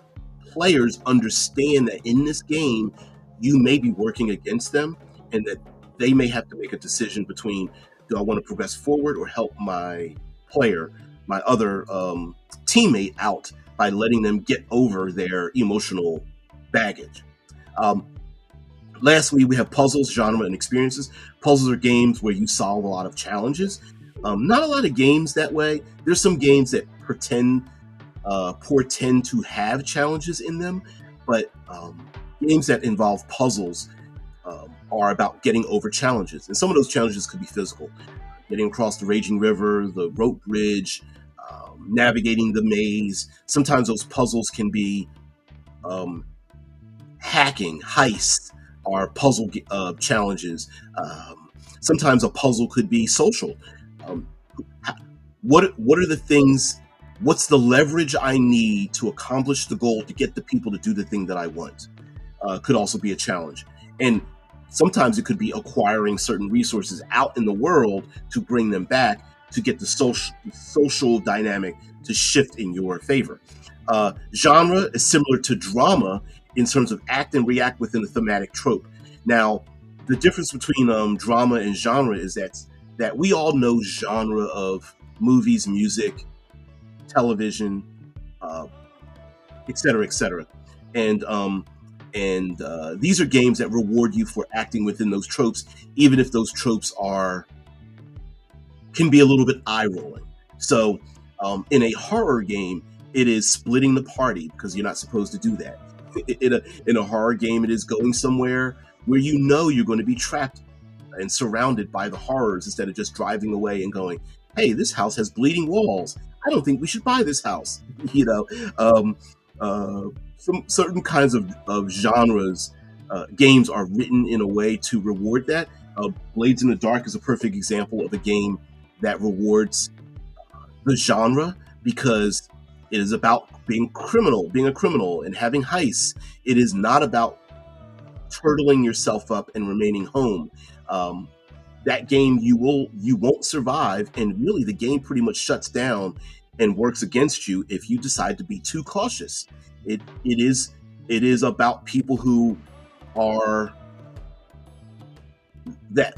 players understand that in this game you may be working against them, and that they may have to make a decision between, do I want to progress forward or help my player, my other teammate out by letting them get over their emotional baggage. Lastly, we have puzzles, genre, and experiences. Puzzles are games where you solve a lot of challenges. Not a lot of games that way. There's some games that portend to have challenges in them, but games that involve puzzles are about getting over challenges. And some of those challenges could be physical. Getting across the raging river, the rope bridge, navigating the maze. Sometimes those puzzles can be hacking, heists, or puzzle challenges. Sometimes a puzzle could be social. What are the things? What's the leverage I need to accomplish the goal, to get the people to do the thing that I want? Could also be a challenge. And sometimes it could be acquiring certain resources out in the world to bring them back, to get the social dynamic to shift in your favor. Genre is similar to drama in terms of act and react within a thematic trope. Now, the difference between drama and genre is that we all know genre of movies, music, television, et cetera, et cetera. And these are games that reward you for acting within those tropes, even if those tropes can be a little bit eye-rolling. So in a horror game, it is splitting the party, because you're not supposed to do that. In a horror game, it is going somewhere where you know you're going to be trapped and surrounded by the horrors, instead of just driving away and going, hey, this house has bleeding walls, I don't think we should buy this house. Some certain kinds of genres, games are written in a way to reward that. Blades in the Dark is a perfect example of a game that rewards the genre, because it is about being a criminal and having heists. It is not about turtling yourself up and remaining home. That game you won't survive, and really the game pretty much shuts down and works against you if you decide to be too cautious. It is about people who are that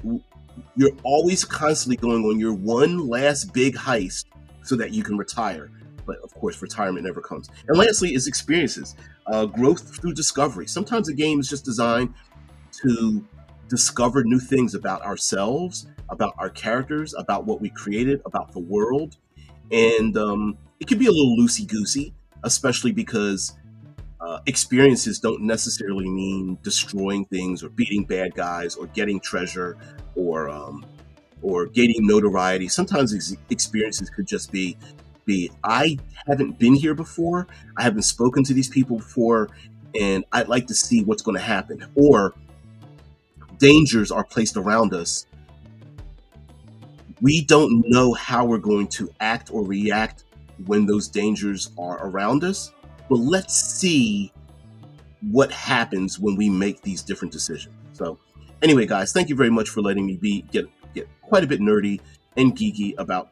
you're always constantly going on your one last big heist so that you can retire. But of course, retirement never comes. And lastly is experiences. Growth through discovery. Sometimes a game is just designed to discover new things about ourselves, about our characters, about what we created, about the world. And it can be a little loosey-goosey, especially because experiences don't necessarily mean destroying things or beating bad guys or getting treasure or gaining notoriety. Sometimes experiences could just be I haven't been here before, I haven't spoken to these people before, and I'd like to see what's going to happen. Or dangers are placed around us. We don't know how we're going to act or react when those dangers are around us, but let's see what happens when we make these different decisions. So anyway, guys, thank you very much for letting me get quite a bit nerdy and geeky about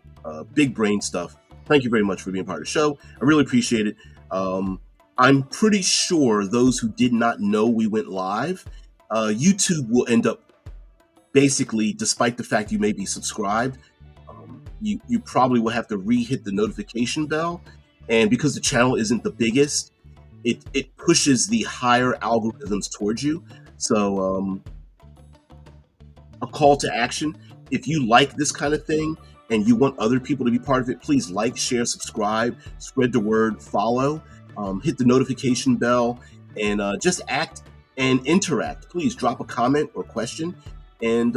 big brain stuff. Thank you very much for being part of the show. I really appreciate it. I'm pretty sure those who did not know we went live, YouTube will end up basically, despite the fact you may be subscribed, you probably will have to re-hit the notification bell. And because the channel isn't the biggest, it pushes the higher algorithms towards you. So a call to action: if you like this kind of thing and you want other people to be part of it, please like, share, subscribe, spread the word, follow, hit the notification bell, and just act and interact. Please drop a comment or question and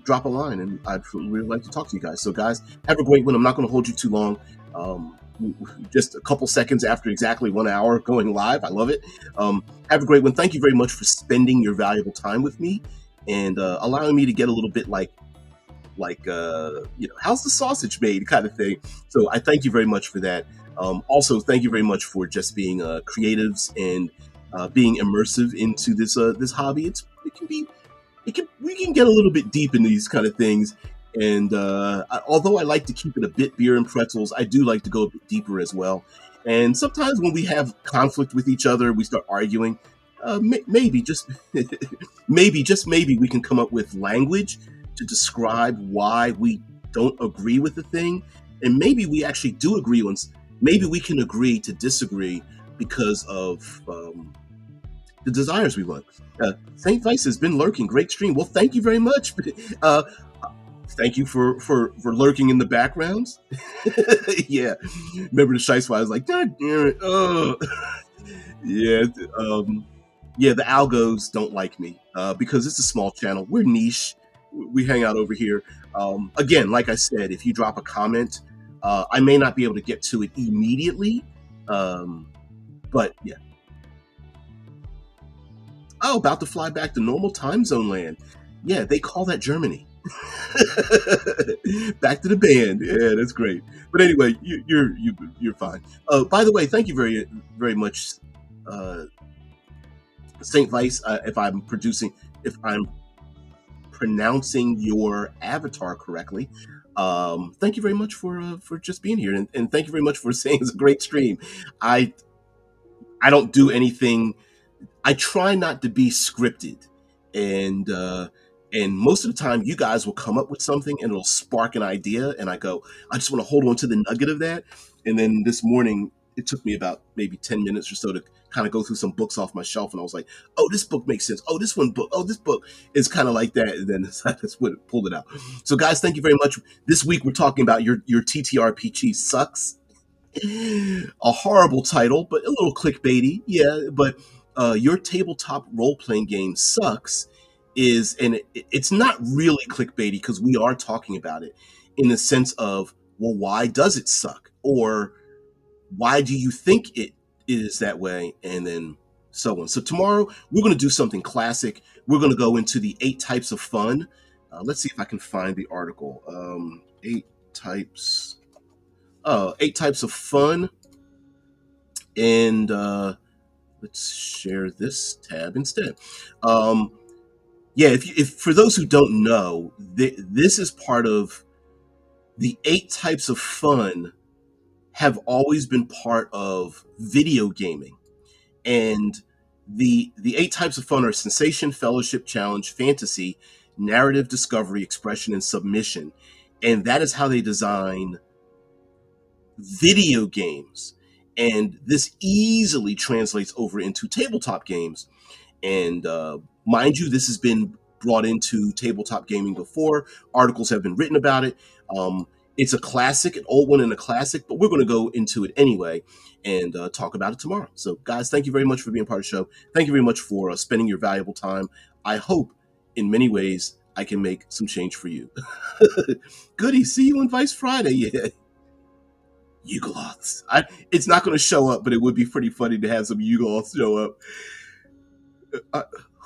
drop a line. And I'd really like to talk to you guys. So, guys, have a great one. I'm not going to hold you too long. Just a couple seconds after exactly 1 hour going live. I love it. Have a great one. Thank you very much for spending your valuable time with me and allowing me to get a little bit like how's the sausage made kind of thing. So I thank you very much for that. Also, thank you very much for just being creatives and being immersive into this hobby. We can get a little bit deep in these kind of things. And although I like to keep it a bit beer and pretzels, I do like to go a bit deeper as well. And sometimes when we have conflict with each other, we start arguing. Maybe just maybe we can come up with language to describe why we don't agree with the thing, and maybe we actually do agree on. Maybe we can agree to disagree because of the desires we want. Saint Vice has been lurking. Great stream. Well, thank you very much. Thank you for lurking in the backgrounds. Yeah, remember the Shice I was like, God damn it. Oh. Yeah. Yeah, the algos don't like me because it's a small channel. We're niche. We hang out over here. Again, like I said, if you drop a comment, I may not be able to get to it immediately. But yeah. Oh, about to fly back to normal time zone land. Yeah, they call that Germany. Back to the band. Yeah, that's great. But anyway, you're fine. By the way, thank you very very much, Saint Vice. If I'm pronouncing your avatar correctly, thank you very much for just being here, and thank you very much for saying it's a great stream. I don't do anything. I try not to be scripted, and most of the time you guys will come up with something and it'll spark an idea, and I just want to hold on to the nugget of that. And then this morning it took me about maybe 10 minutes or so to kind of go through some books off my shelf, and I was like, oh, this book makes sense. Oh, this book is kind of like that. And then that's what pulled it out. So guys, thank you very much. This week we're talking about your TTRPG sucks. A horrible title, but a little clickbaity. Yeah, but your tabletop role-playing game sucks it's not really clickbaity because we are talking about it in the sense of, well, why does it suck? Or why do you think it is that way? And then so on. So tomorrow we're going to do something classic. We're going to go into the 8 types of fun. Let's see if I can find the article. 8 types of fun. And let's share this tab instead. Yeah, if for those who don't know, this is part of the 8 types of fun have always been part of video gaming. And the 8 types of fun are sensation, fellowship, challenge, fantasy, narrative, discovery, expression, and submission. And that is how they design video games. And this easily translates over into tabletop games. And mind you, this has been brought into tabletop gaming before. Articles have been written about it. It's a classic, an old one and a classic, but we're going to go into it anyway and talk about it tomorrow. So, guys, thank you very much for being part of the show. Thank you very much for spending your valuable time. I hope in many ways I can make some change for you. Goody, see you on Vice Friday. Yeah. Yugoloths. It's not going to show up, but it would be pretty funny to have some Yugoloths show up.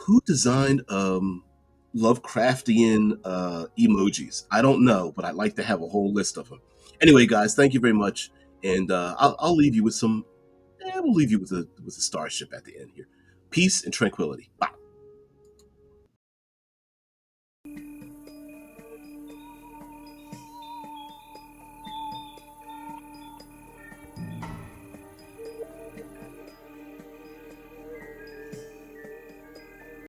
Who designed Lovecraftian emojis? I don't know, but I'd like to have a whole list of them. Anyway, guys, thank you very much, and I'll leave you with some. We'll leave you with a starship at the end here. Peace and tranquility. Bye.